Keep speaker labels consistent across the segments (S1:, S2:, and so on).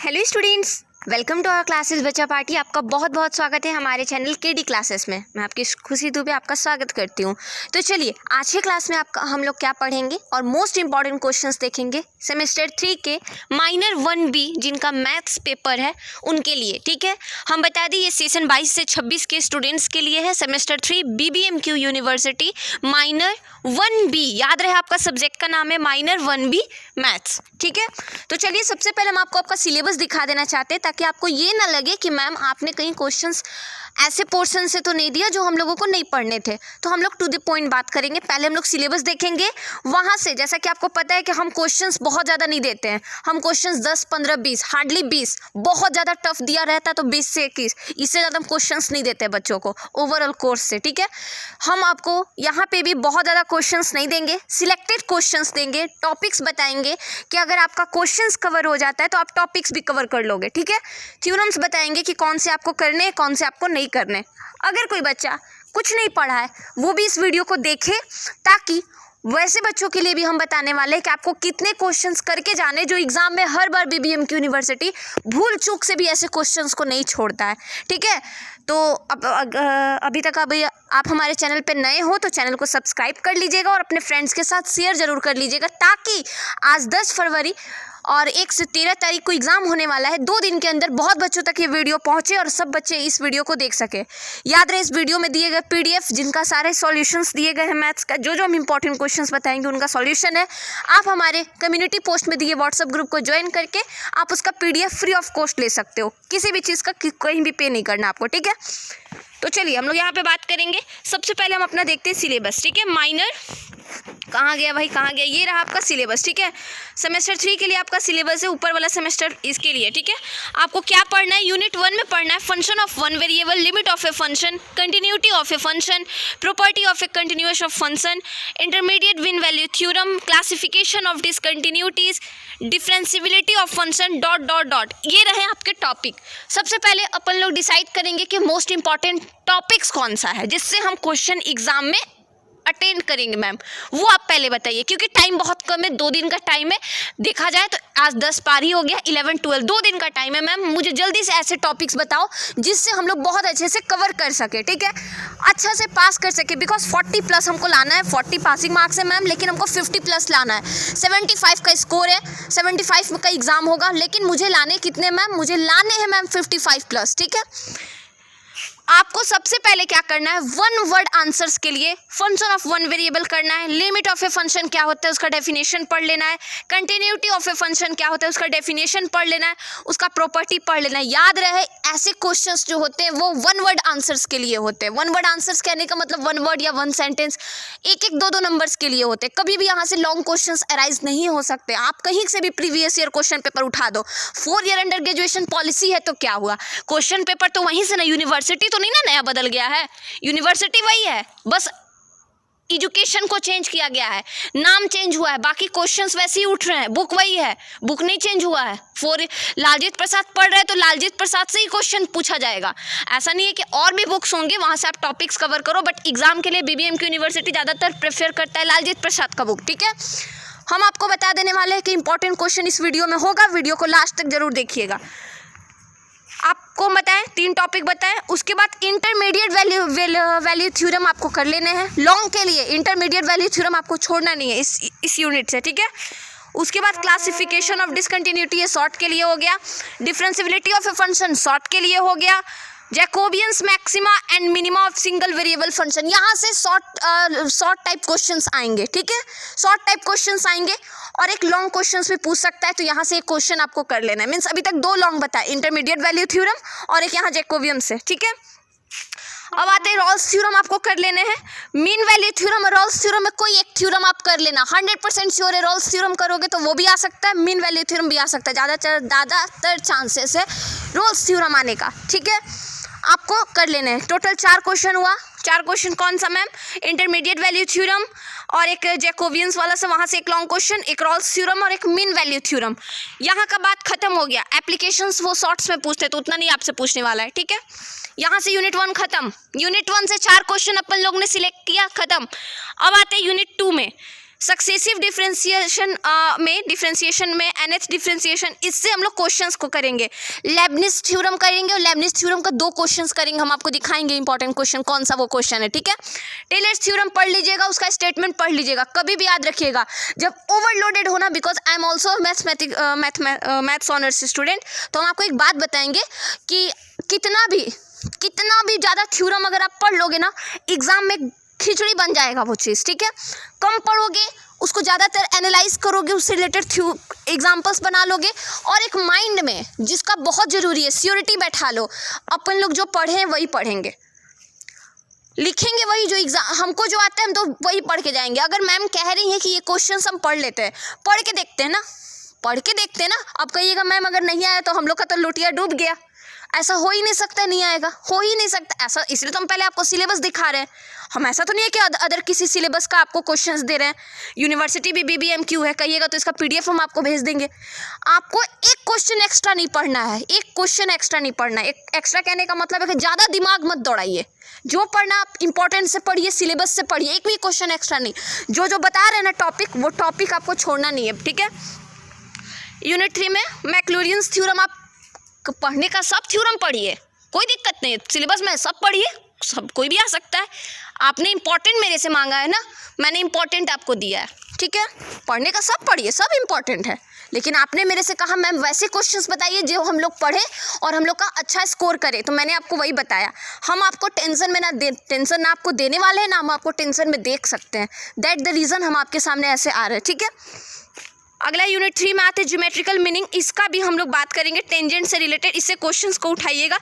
S1: Hello students, welcome to our classes Bachcha party. आपका बहुत बहुत स्वागत है हमारे चैनल केडी क्लासेस में। मैं आपकी खुशी दुबे आपका स्वागत करती हूँ। तो चलिए आज के क्लास में हम लोग क्या पढ़ेंगे और मोस्ट इंपॉर्टेंट क्वेश्चंस देखेंगे सेमेस्टर 3 के माइनर 1B जिनका मैथ्स पेपर है उनके लिए। ठीक है, हम बता दें ये सेशन 22 से 26 के स्टूडेंट्स के लिए है। Semester 3 BBMQ university minor 1B, याद रहे आपका सब्जेक्ट का नाम है माइनर 1B मैथ्स। ठीक है, तो चलिए सबसे पहले हम आपको आपका सिलेबस दिखा देना चाहते हैं ताकि आपको ये ना लगे कि मैम आपने कहीं क्वेश्चंस ऐसे पोर्शन से तो नहीं दिया जो हम लोगों को नहीं पढ़ने थे। तो हम लोग टू द पॉइंट बात करेंगे। पहले हम लोग सिलेबस देखेंगे, वहाँ से जैसा कि आपको पता है कि हम क्वेश्चंस बहुत ज़्यादा नहीं देते हैं। हम क्वेश्चंस 10, 15, 20, हार्डली 20, बहुत ज़्यादा टफ दिया रहता तो 20 से 21, इससे ज़्यादा हम क्वेश्चंस नहीं देते बच्चों को ओवरऑल कोर्स से। ठीक है, हम आपको यहाँ पे भी बहुत ज़्यादा क्वेश्चंस नहीं देंगे, सिलेक्टेड क्वेश्चंस देंगे, टॉपिक्स बताएंगे कि अगर आपका क्वेश्चंस कवर हो जाता है तो आप टॉपिक्स भी कवर कर लोगे। ठीक है, थ्योरम्स बताएंगे कि कौन से आपको करने हैं कौन से आपको नहीं करने। अगर कोई बच्चा कुछ नहीं पढ़ा है वो भी इस वीडियो को देखे, ताकि वैसे बच्चों के लिए भी हम बताने वाले हैं कि आपको कितने क्वेश्चंस करके जाने जो एग्जाम में हर बार BBMQ यूनिवर्सिटी भूल चूक से भी ऐसे क्वेश्चंस को नहीं छोड़ता है। ठीक है, तो अभी तक आप हमारे चैनल पे नए हो तो चैनल को सब्सक्राइब कर लीजिएगा और अपने फ्रेंड्स के साथ शेयर ज़रूर कर लीजिएगा, ताकि आज 10 फरवरी और 1 से 13 तारीख को एग्ज़ाम होने वाला है। 2 दिन के अंदर बहुत बच्चों तक ये वीडियो पहुंचे और सब बच्चे इस वीडियो को देख सके। याद रहे इस वीडियो में दिए गए PDF जिनका सारे सॉल्यूशंस दिए गए हैं मैथ्स का, जो हम इंपॉर्टेंट क्वेश्चंस बताएंगे उनका सॉल्यूशन है। आप हमारे कम्युनिटी पोस्ट में दिए व्हाट्सएप ग्रुप को ज्वाइन करके आप उसका PDF फ्री ऑफ कॉस्ट ले सकते हो। किसी भी चीज़ का कहीं भी पे नहीं करना आपको। ठीक है, तो चलिए हम लोग यहाँ पे बात करेंगे। सबसे पहले हम अपना देखते हैं सिलेबस। ठीक है, माइनर कहाँ गया भाई, कहाँ गया, ये रहा आपका सिलेबस। ठीक है, सेमेस्टर 3 के लिए आपका सिलेबस है, ऊपर वाला सेमेस्टर इसके लिए। ठीक है, आपको क्या पढ़ना है, यूनिट 1 में पढ़ना है function of one variable, limit of a function, continuity of a function, property of a continuous of function, intermediate win value theorem, classification of discontinuities, differentiability of function dot dot dot. ये रहे आपके topic. सबसे पहले अपन लोग decide करेंगे कि most important topics कौन सा है जिससे हम क्वेश्चन एग्जाम में अटेंड करेंगे मैम, वो आप पहले बताइए, क्योंकि टाइम बहुत कम है। 2 दिन का टाइम है, देखा जाए तो आज 10 पार ही हो गया, 11, 12 2 दिन का टाइम है। मैम मुझे जल्दी से ऐसे टॉपिक्स बताओ जिससे हम लोग बहुत अच्छे से कवर कर सके। ठीक है, अच्छा से पास कर सके, बिकॉज 40+ हमको लाना है। 40 पासिंग मार्क्स है मैम, लेकिन हमको 50+ लाना है। 75 का स्कोर है, 75 का एग्जाम होगा, लेकिन मुझे लाने कितने मैम, मुझे लाने हैं मैम 55+। ठीक है, आपको सबसे पहले क्या करना है, 1 वर्ड आंसर्स के लिए फंक्शन ऑफ वन वेरिएबल करना है, लिमिट ऑफ ए फंक्शन क्या होता है उसका डेफिनेशन पढ़ लेना है, कंटिन्यूटी ऑफ ए फंक्शन क्या होता है उसका डेफिनेशन पढ़ लेना है, उसका प्रॉपर्टी पढ़ लेना है। याद रहे ऐसे क्वेश्चंस जो होते हैं वो 1 वर्ड आंसर्स के लिए होते हैं। 1 वर्ड आंसर्स कहने का मतलब 1 वर्ड या 1 सेंटेंस, 1-1, 2-2 नंबर्स के लिए होते हैं। कभी भी यहाँ से लॉन्ग क्वेश्चंस अराइज नहीं हो सकते। आप कहीं से भी प्रीवियस ईयर क्वेश्चन पेपर उठा दो, 4 ईयर अंडर ग्रेजुएशन पॉलिसी है तो क्या हुआ, क्वेश्चन पेपर तो वहीं से ना, यूनिवर्सिटी तो नहीं ना नया बदल गया है, यूनिवर्सिटी वही है, बस एजुकेशन को चेंज किया गया है, नाम चेंज हुआ है, बाकी क्वेश्चंस वैसे ही उठ रहे हैं, बुक वही है, बुक नहीं चेंज हुआ है। लालजीत प्रसाद पढ़ रहे हैं तो लालजीत प्रसाद से ही क्वेश्चन पूछा जाएगा। ऐसा नहीं है कि और भी बुक्स होंगे वहां से आप टॉपिक्स कवर करो, बट एग्जाम के लिए BBMQ यूनिवर्सिटी ज़्यादातर प्रेफर करता है लालजीत प्रसाद का बुक। ठीक है, हम आपको बता देने वाले हैं कि इंपॉर्टेंट क्वेश्चन इस वीडियो में होगा, वीडियो को लास्ट तक जरूर देखिएगा। आपको बताएं 3 टॉपिक बताएं, उसके बाद इंटरमीडिएट वैल्यू थ्योरम आपको कर लेने हैं। लॉन्ग के लिए इंटरमीडिएट वैल्यू थ्योरम आपको छोड़ना नहीं है इस यूनिट से। ठीक है, उसके बाद क्लासिफिकेशन ऑफ डिसकंटिन्यूटी, ये शॉर्ट के लिए हो गया। Differentiability of a function short के लिए हो गया। Jacobians maxima and minima of single variable function, यहाँ से शॉर्ट टाइप क्वेश्चंस आएंगे। ठीक है, शॉर्ट टाइप क्वेश्चंस आएंगे और एक लॉन्ग क्वेश्चंस भी पूछ सकता है, तो यहाँ से एक क्वेश्चन आपको कर लेना है। मीन्स अभी तक 2 लॉन्ग बताए, इंटरमीडिएट वैल्यू थ्योरम और एक यहाँ जैकोबियंस से। ठीक है, अब आते हैं रॉल्स थ्योरम आपको कर लेने हैं। मीन वैल्यू थ्योरम और रॉल्स थ्योरम में कोई एक थ्योरम आप कर लेना। 100% श्योर है रॉल्स थ्योरम करोगे तो वो भी आ सकता है, मीन वैल्यू थ्योरम भी आ सकता है, ज़्यादातर चांसेस है रॉल्स थ्योरम आने का। ठीक है, आपको कर लेने हैं। टोटल 4 क्वेश्चन हुआ। 4 क्वेश्चन कौन सा मैम, इंटरमीडिएट वैल्यू थ्योरम और एक जैकोबियंस वाला से, वहाँ से एक लॉन्ग क्वेश्चन, एक रॉल्स थ्योरम और एक मीन वैल्यू थ्योरम। यहाँ का बात खत्म हो गया। एप्लीकेशंस वो शॉर्ट्स में पूछते तो उतना नहीं आपसे पूछने वाला है। ठीक है, यहाँ से यूनिट 1 खत्म। यूनिट 1 से 4 क्वेश्चन अपन लोग ने सिलेक्ट किया, खत्म। अब आते हैं यूनिट 2 में। सक्सेसिव डिफरेंशिएशन में nth डिफरेंशिएशन, इससे हम लोग क्वेश्चंस को करेंगे। लेबनिज थ्योरम करेंगे और लेबनिज थ्योरम का 2 क्वेश्चंस करेंगे, हम आपको दिखाएंगे इंपॉर्टेंट क्वेश्चन कौन सा वो क्वेश्चन है, ठीक है। टेलर्स थ्योरम पढ़ लीजिएगा, उसका स्टेटमेंट पढ़ लीजिएगा, कभी भी याद रखिएगा जब ओवरलोडेड होना, because I am also maths honours student, तो हम आपको एक बात बताएंगे कि कितना भी ज़्यादा थ्योरम अगर आप पढ़ लोगे ना, एग्जाम में खिचड़ी बन जाएगा वो चीज़, ठीक है। कम पढ़ोगे, उसको ज़्यादातर एनालाइज करोगे, उससे रिलेटेड एग्जाम्पल्स बना लोगे, और एक माइंड में जिसका बहुत ज़रूरी है श्योरिटी बैठा लो, अपन लोग जो पढ़े हैं वही पढ़ेंगे, लिखेंगे वही, जो एग्जाम हमको जो आता है हम तो वही पढ़ के जाएंगे। अगर मैम कह रही हैं कि ये क्वेश्चन हम पढ़ लेते हैं, पढ़ के देखते हैं ना, अब कहिएगा मैम अगर नहीं आया तो हम लोग का तो लोटिया डूब गया, ऐसा हो ही नहीं सकता, नहीं आएगा, हो ही नहीं सकता ऐसा। इसलिए तो हम पहले आपको सिलेबस दिखा रहे हैं, हम ऐसा तो नहीं है कि अदर किसी सिलेबस का आपको क्वेश्चंस दे रहे हैं। यूनिवर्सिटी भी BBMQ है, कहिएगा तो इसका PDF हम आपको भेज देंगे। आपको एक क्वेश्चन एक्स्ट्रा नहीं पढ़ना है, एक क्वेश्चन एक्स्ट्रा नहीं पढ़ना है। एक एक्स्ट्रा कहने का मतलब है कि ज़्यादा दिमाग मत दौड़ाइए, जो पढ़ना आप इंपॉर्टेंट से पढ़िए, सिलेबस से पढ़िए, एक भी क्वेश्चन एक्स्ट्रा नहीं। जो बता रहे हैं ना टॉपिक, वो टॉपिक आपको छोड़ना नहीं है, ठीक है। यूनिट 3 में मैक्लॉरियंस थ्योरम आप पढ़ने का, सब थ्योरम पढ़िए, कोई दिक्कत नहीं, सिलेबस में सब पढ़िए, सब कोई भी आ सकता है। आपने इंपॉर्टेंट मेरे से मांगा है ना, मैंने इंपॉर्टेंट आपको दिया है, ठीक है। पढ़ने का सब पढ़िए, सब इंपॉर्टेंट है, लेकिन आपने मेरे से कहा मैम वैसे क्वेश्चंस बताइए जो हम लोग पढ़े और हम लोग का अच्छा स्कोर करें, तो मैंने आपको वही बताया। हम आपको टेंशन ना आपको देने वाले हैं, ना हम आपको टेंशन में देख सकते हैं, दैट द रीज़न हम आपके सामने ऐसे आ रहे हैं, ठीक है। अगला यूनिट 3 में आते ज्योमेट्रिकल मीनिंग, इसका भी हम लोग बात करेंगे, टेंजेंट से रिलेटेड। इससे क्वेश्चंस को उठाइएगा,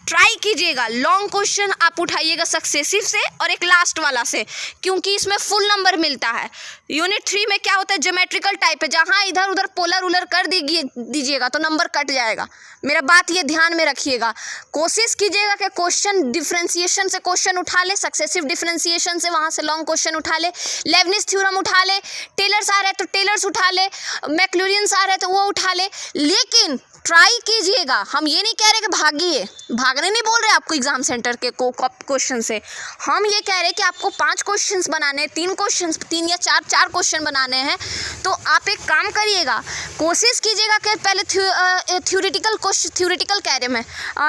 S1: ट्राई कीजिएगा, लॉन्ग क्वेश्चन आप उठाइएगा सक्सेसिव से और एक लास्ट वाला से, क्योंकि इसमें फुल नंबर मिलता है। यूनिट 3 में क्या होता है, ज्योमेट्रिकल टाइप है, जहाँ इधर उधर पोलर उलर कर दीजिएगा तो नंबर कट जाएगा, मेरा बात ये ध्यान में रखिएगा। कोशिश कीजिएगा कि क्वेश्चन डिफरेंशिएशन से क्वेश्चन उठा ले, सक्सेसिव डिफरेंशिएशन से वहाँ से लॉन्ग क्वेश्चन उठा ले, लेबनिज थ्योरम उठा ले, टेलर्स आ रहे तो टेलर्स उठा ले, मैक्लॉरियंस आ रहे तो वो उठा ले, लेकिन ट्राई कीजिएगा। हम ये नहीं कह रहे कि भागिए, भागने नहीं बोल रहे आपको एग्जाम सेंटर के क्वेश्चन से, हम ये कह रहे कि आपको 5 क्वेश्चंस बनाने हैं, 3 या 4 क्वेश्चन बनाने हैं, तो आप एक काम करिएगा, कोशिश कीजिएगा कि पहले थ्योरेटिकल कह रहे मैं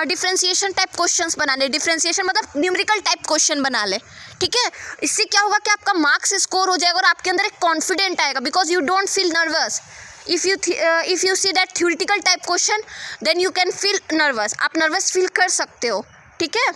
S1: डिफरेंशिएशन टाइप क्वेश्चंस बनाने, डिफरेंशिएशन मतलब न्यूमेरिकल टाइप क्वेश्चन बना ले, ठीक है। इससे क्या होगा कि आपका मार्क्स स्कोर हो जाएगा और आपके अंदर एक कॉन्फिडेंट आएगा, because you don't feel nervous. if you see that theoretical type question, then you can feel nervous, आप नर्वस फील कर सकते हो, ठीक है।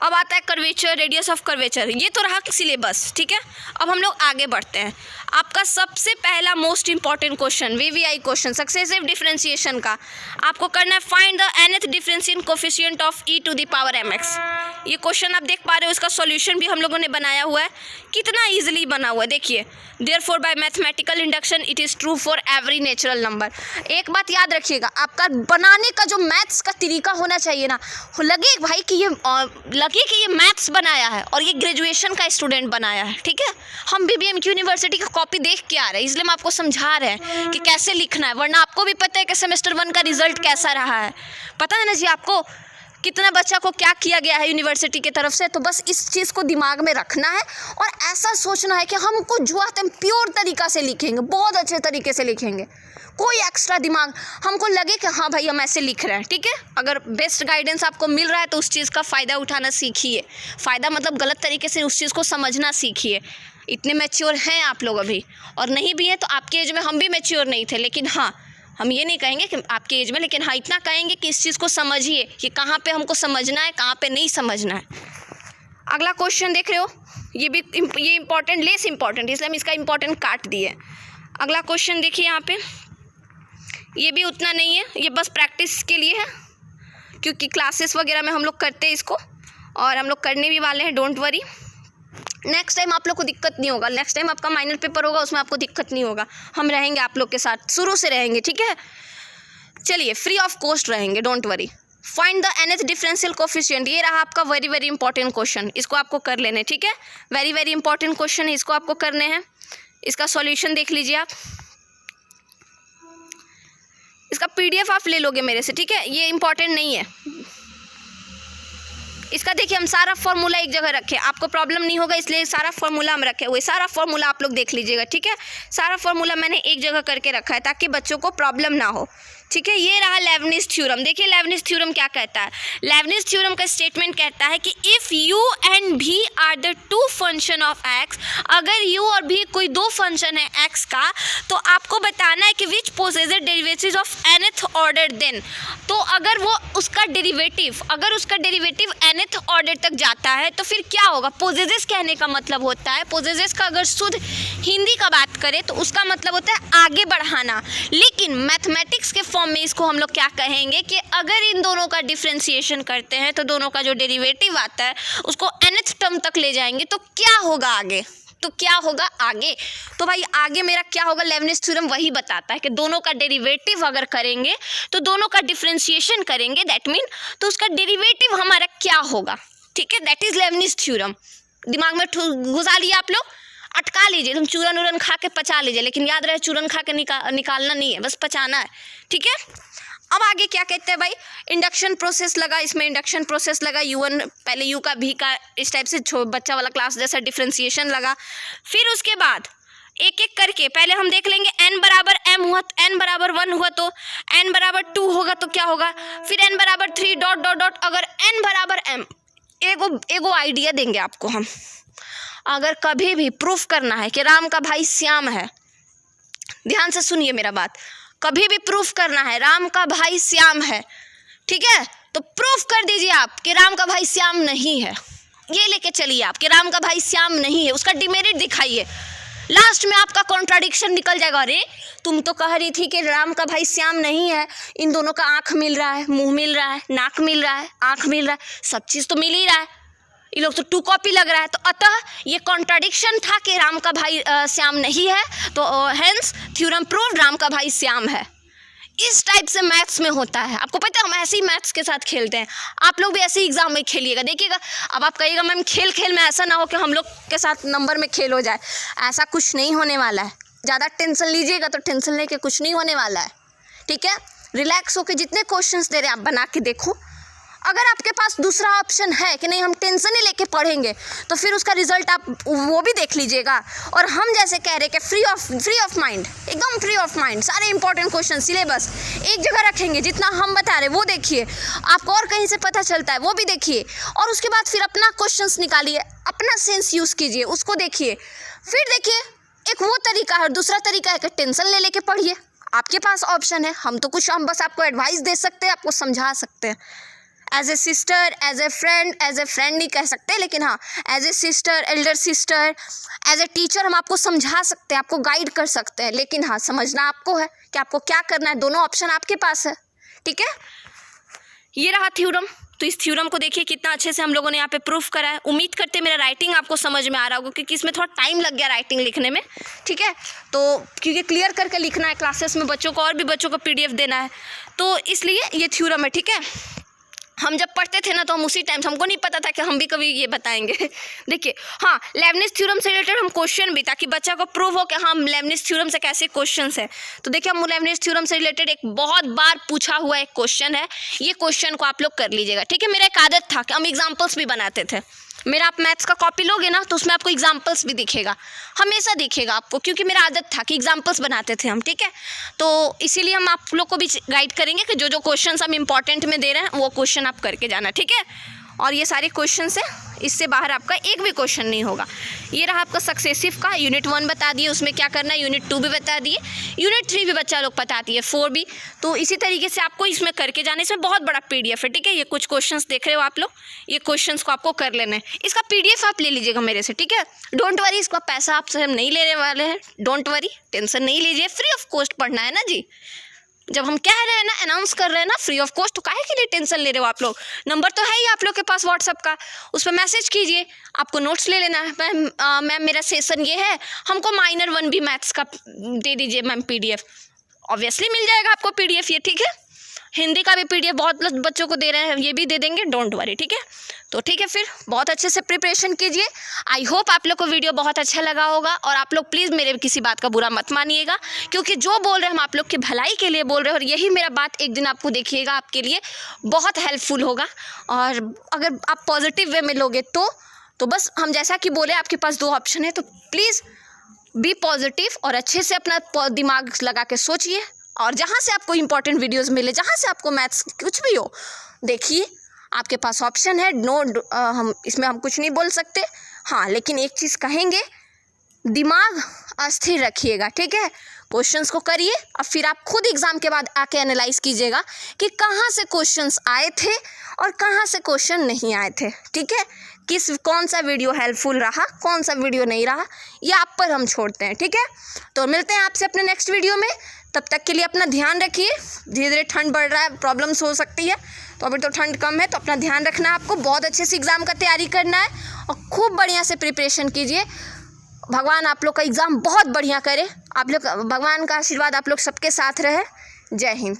S1: अब आता है कर्वेचर, रेडियस ऑफ कर्वेचर, ये तो रहा सिलेबस, ठीक है। अब हम लोग आगे बढ़ते हैं। आपका सबसे पहला most important question, VVI question, successive differentiation का आपको करना है, find the nth differentiation coefficient of e to the power mx। ये क्वेश्चन आप देख पा रहे हो, इसका सॉल्यूशन भी हम लोगों ने बनाया हुआ है, कितना ईजिली बना हुआ है, देखिए। Therefore by mathematical induction it is true for every natural number. एक बात याद रखिएगा, आपका बनाने का जो मैथ्स का तरीका होना चाहिए ना, लगे भाई कि ये मैथ्स बनाया है और ये ग्रेजुएशन का स्टूडेंट बनाया है, ठीक है। हम BBMQ यूनिवर्सिटी का कॉपी देख के आ रहे हैं, इसलिए हम आपको समझा रहे हैं कि कैसे लिखना है, वरना आपको भी पता है कि सेमेस्टर 1 का रिजल्ट कैसा रहा है, पता है ना जी आपको कितना बच्चा को क्या किया गया है यूनिवर्सिटी की तरफ से। तो बस इस चीज़ को दिमाग में रखना है और ऐसा सोचना है कि हमको जो आता है प्योर तरीका से लिखेंगे, बहुत अच्छे तरीके से लिखेंगे, कोई एक्स्ट्रा दिमाग, हमको लगे कि हाँ भाई हम ऐसे लिख रहे हैं, ठीक है। अगर बेस्ट गाइडेंस आपको मिल रहा है तो उस चीज़ का फ़ायदा उठाना सीखिए, फ़ायदा मतलब गलत तरीके से उस चीज़ को समझना सीखिए। इतने मैच्योर हैं आप लोग अभी, और नहीं भी हैं तो आपके एज में हम भी मैच्योर नहीं थे, लेकिन हाँ हम ये नहीं कहेंगे कि आपके एज में, लेकिन हाँ इतना कहेंगे कि इस चीज़ को समझिए कि कहाँ पे हमको समझना है, कहाँ पे नहीं समझना है। अगला क्वेश्चन देख रहे हो, ये इंपॉर्टेंट, लेस इंपॉर्टेंट, इसलिए हम इसका इंपॉर्टेंट काट दिए। अगला क्वेश्चन देखिए यहाँ पे, ये भी उतना नहीं है, ये बस प्रैक्टिस के लिए है, क्योंकि क्लासेस वगैरह में हम लोग करते हैं इसको, और हम लोग करने भी वाले हैं, डोंट वरी। नेक्स्ट टाइम आप लोग को दिक्कत नहीं होगा, नेक्स्ट टाइम आपका माइनर पेपर होगा, उसमें आपको दिक्कत नहीं होगा, हम रहेंगे आप लोग के साथ, शुरू से रहेंगे, ठीक है। चलिए, फ्री ऑफ कॉस्ट रहेंगे, don't worry. Find the nth differential coefficient, ये रहा आपका वेरी वेरी इंपॉर्टेंट क्वेश्चन, इसको आपको कर लेने, ठीक है। वेरी वेरी इंपॉर्टेंट क्वेश्चन है, इसको आपको करने हैं। इसका सॉल्यूशन देख लीजिए आप, इसका PDF आप ले लोगे मेरे से, ठीक है। ये इंपॉर्टेंट नहीं है, इसका देखिए हम सारा फॉर्मूला एक जगह रखे, आपको प्रॉब्लम नहीं होगा इसलिए सारा फॉर्मूला हम रखे हुए, सारा फॉर्मूला आप लोग देख लीजिएगा, ठीक है। सारा फॉर्मूला मैंने एक जगह करके रखा है ताकि बच्चों को प्रॉब्लम ना हो, ठीक है। ये रहा लेबनिज़ थ्योरम। देखिए लेबनिज़ थ्योरम क्या कहता है। लेबनिज़ थ्योरम का स्टेटमेंट कहता है कि if u and v are the two function of x, अगर यू और भी कोई दो फंक्शन है एक्स का, तो आपको बताना है कि which possess derivatives of nth order then. तो अगर वो उसका डेरिवेटिव nth ऑर्डर तक जाता है तो फिर क्या होगा। पोसेसेस कहने का मतलब होता है, पोसेसेस का अगर शुद्ध हिंदी का बात करें तो उसका मतलब होता है आगे बढ़ाना, लेकिन मैथमेटिक्स के फॉर्म में इसको हम लोग क्या कहेंगे कि अगर इन दोनों का डिफ्रेंसिएशन करते हैं तो दोनों का जो डेरिवेटिव आता है उसको nth टर्म तक ले जाएंगे तो क्या होगा आगे, तो भाई आगे मेरा क्या होगा, लेबनिज़ थ्योरम वही बताता है कि दोनों का डेरिवेटिव अगर करेंगे तो दोनों का डिफ्रेंसिएशन करेंगे, दैट मीन तो उसका डेरिवेटिव हमारा क्या होगा, ठीक है। That is Leibniz theorem. दिमाग में घुसा लिया आप लोग, अटका लीजिए, तुम चूरन उरन खा के पचा लीजिए, लेकिन याद रहे चूरन खा के निकालना नहीं है, बस पचाना है, ठीक है। अब आगे क्या कहते हैं भाई, इंडक्शन प्रोसेस लगा, इसमें इंडक्शन प्रोसेस लगा, U1 पहले U का V का इस टाइप से बच्चा वाला क्लास जैसा डिफ्रेंसिएशन लगा। फिर उसके बाद एक एक करके पहले हम देख लेंगे n बराबर m हुआ, n बराबर 1 हुआ तो n बराबर 2 होगा तो क्या होगा, फिर n बराबर 3 डॉट डॉट डॉट, अगर n बराबर m, एगो आइडिया देंगे आपको हम। अगर कभी भी प्रूफ करना है कि राम का भाई श्याम है, ध्यान से सुनिए मेरा बात, कभी भी प्रूफ करना है राम का भाई श्याम है, ठीक है, तो प्रूफ कर दीजिए आप कि राम का भाई श्याम नहीं है। ये लेके चलिए आप कि राम का भाई श्याम नहीं है, उसका डिमेरिट दिखाइए। लास्ट में आपका कॉन्ट्राडिक्शन निकल जाएगा, अरे तुम तो कह रही थी कि राम का भाई श्याम नहीं है, इन दोनों का आँख मिल रहा है, मुँह मिल रहा है, नाक मिल रहा है, आँख मिल रहा है, सब चीज़ तो मिल ही रहा है, ये लोग तो 2 कॉपी लग रहा है, तो अतः ये कॉन्ट्राडिक्शन था कि राम का भाई श्याम नहीं है, तो हेंस थ्योरम प्रूव्ड राम का भाई श्याम है। इस टाइप से मैथ्स में होता है, आपको पता है हम ऐसे ही मैथ्स के साथ खेलते हैं, आप लोग भी ऐसे ही एग्जाम में खेलिएगा, देखिएगा। अब आप कहिएगा मैम खेल में ऐसा ना हो कि हम लोग के साथ नंबर में खेल हो जाए, ऐसा कुछ नहीं होने वाला है। ज़्यादा टेंशन लीजिएगा तो टेंशन लेके कुछ नहीं होने वाला है, ठीक है। रिलैक्स होकर जितने क्वेश्चंस दे रहे हैं आप बना के देखो। अगर आपके पास दूसरा ऑप्शन है कि नहीं हम टेंशन ही लेके पढ़ेंगे तो फिर उसका रिजल्ट आप वो भी देख लीजिएगा। और हम जैसे कह रहे कि फ्री ऑफ माइंड, एकदम फ्री ऑफ माइंड, सारे इंपॉर्टेंट क्वेश्चन सिलेबस एक जगह रखेंगे, जितना हम बता रहे वो देखिए, आपको और कहीं से पता चलता है वो भी देखिए, और उसके बाद फिर अपना क्वेश्चंस निकालिए, अपना सेंस यूज़ कीजिए, उसको देखिए। फिर देखिए एक वो तरीका है, दूसरा तरीका है कि टेंशन ले लेके पढ़िए, आपके पास ऑप्शन है। हम बस आपको एडवाइस दे सकते हैं, आपको समझा सकते हैं। As a sister, as a friend नहीं कह सकते, लेकिन हाँ as a sister, elder sister, as a teacher हम आपको समझा सकते हैं, आपको गाइड कर सकते हैं, लेकिन हाँ समझना आपको है कि आपको क्या करना है, दोनों ऑप्शन आपके पास है, ठीक है। ये रहा थ्योरम। तो इस थ्योरम को देखिए कितना अच्छे से हम लोगों ने यहाँ पे प्रूफ करा है। उम्मीद करते हैं मेरा राइटिंग आपको समझ में आ रहा होगा, क्योंकि इसमें थोड़ा टाइम लग गया राइटिंग लिखने में, ठीक है। तो क्योंकि क्लियर करके लिखना है, क्लासेस में बच्चों को और भी बच्चों को PDF देना है, तो इसलिए ये थ्योरम है, ठीक है। हम जब पढ़ते थे ना तो हम उसी टाइम, हमको नहीं पता था कि हम भी कभी ये बताएंगे। देखिए हाँ, लेबनिज़ थ्योरम से रिलेटेड हम क्वेश्चन भी, ताकि बच्चा को प्रूव हो कि हाँ लेबनिज़ थ्योरम से कैसे क्वेश्चंस है। तो देखिए हम लेबनिज़ थ्योरम से रिलेटेड एक बहुत बार पूछा हुआ एक क्वेश्चन है, ये क्वेश्चन को आप लोग कर लीजिएगा, ठीक है। मेरा एक आदत था कि हम एग्जाम्पल्स भी बनाते थे। मेरा आप मैथ्स का कॉपी लोगे ना तो उसमें आपको एग्जाम्पल्स भी दिखेगा, हमेशा दिखेगा आपको, क्योंकि मेरा आदत था कि एग्जाम्पल्स बनाते थे हम, ठीक है। तो इसीलिए हम आप लोग को भी गाइड करेंगे कि जो जो क्वेश्चंस हम इंपॉर्टेंट में दे रहे हैं वो क्वेश्चन आप करके जाना, ठीक है। और ये सारे क्वेश्चन है, इससे बाहर आपका एक भी क्वेश्चन नहीं होगा। ये रहा आपका सक्सेसिव का, यूनिट 1 बता दिए उसमें क्या करना है, यूनिट 2 भी बता दिए, यूनिट 3 भी बच्चा लोग बता दिए, 4 भी। तो इसी तरीके से आपको इसमें करके जाने, इसमें बहुत बड़ा PDF है, ठीक है। ये कुछ क्वेश्चंस देख रहे हो आप लोग, ये क्वेश्चंस को आपको कर लेना है, इसका PDF आप ले लीजिएगा मेरे से, ठीक है। डोंट वरी, इसका पैसा आपसे हम नहीं लेने वाले हैं, डोंट वरी, टेंशन नहीं लीजिए, फ्री ऑफ कॉस्ट पढ़ना है ना जी। जब हम कह रहे हैं ना, अनाउंस कर रहे हैं ना फ्री ऑफ कॉस्ट, तो काहे के लिए टेंशन ले रहे हो आप लोग। नंबर तो है ही आप लोग के पास व्हाट्सअप का, उस पर मैसेज कीजिए, आपको नोट्स ले लेना है। मैम मेरा सेशन ये है, हमको माइनर 1 भी मैथ्स का दे दीजिए मैम PDF, ऑब्वियसली मिल जाएगा आपको PDF ये, ठीक है। हिंदी का भी PDF बहुत बच्चों को दे रहे हैं, ये भी दे देंगे, डोंट वरी, ठीक है। तो ठीक है, फिर बहुत अच्छे से प्रिपरेशन कीजिए। आई होप आप लोग को वीडियो बहुत अच्छा लगा होगा, और आप लोग प्लीज़ मेरे किसी बात का बुरा मत मानिएगा, क्योंकि जो बोल रहे हैं हम आप लोग की भलाई के लिए बोल रहे हैं, और यही मेरा बात एक दिन आपको देखिएगा आपके लिए बहुत हेल्पफुल होगा। और अगर आप पॉजिटिव वे में लोगे तो बस हम जैसा कि बोले आपके पास 2 ऑप्शन है, तो प्लीज़ बी पॉजिटिव और अच्छे से अपना दिमाग लगा के सोचिए, और जहाँ से आपको इंपॉर्टेंट वीडियोस मिले, जहाँ से आपको मैथ्स कुछ भी हो, देखिए आपके पास ऑप्शन है। हम इसमें हम कुछ नहीं बोल सकते, हाँ, लेकिन एक चीज़ कहेंगे, दिमाग अस्थिर रखिएगा, ठीक है। क्वेश्चंस को करिए, और फिर आप खुद एग्ज़ाम के बाद आके एनालाइज कीजिएगा कि कहाँ से क्वेश्चंस आए थे और कहाँ से क्वेश्चन नहीं आए थे, ठीक है। कौन सा वीडियो हेल्पफुल रहा, कौन सा वीडियो नहीं रहा, ये आप पर हम छोड़ते हैं, ठीक है। तो मिलते हैं आपसे अपने नेक्स्ट वीडियो में, तब तक के लिए अपना ध्यान रखिए। धीरे धीरे ठंड बढ़ रहा है, प्रॉब्लम्स हो सकती है, तो अभी तो ठंड कम है, तो अपना ध्यान रखना है आपको, बहुत अच्छे से एग्ज़ाम का तैयारी करना है, और खूब बढ़िया से प्रिपरेशन कीजिए। भगवान आप लोग का एग्ज़ाम बहुत बढ़िया करे, आप लोग, भगवान का आशीर्वाद आप लोग सबके साथ रहे। जय हिंद।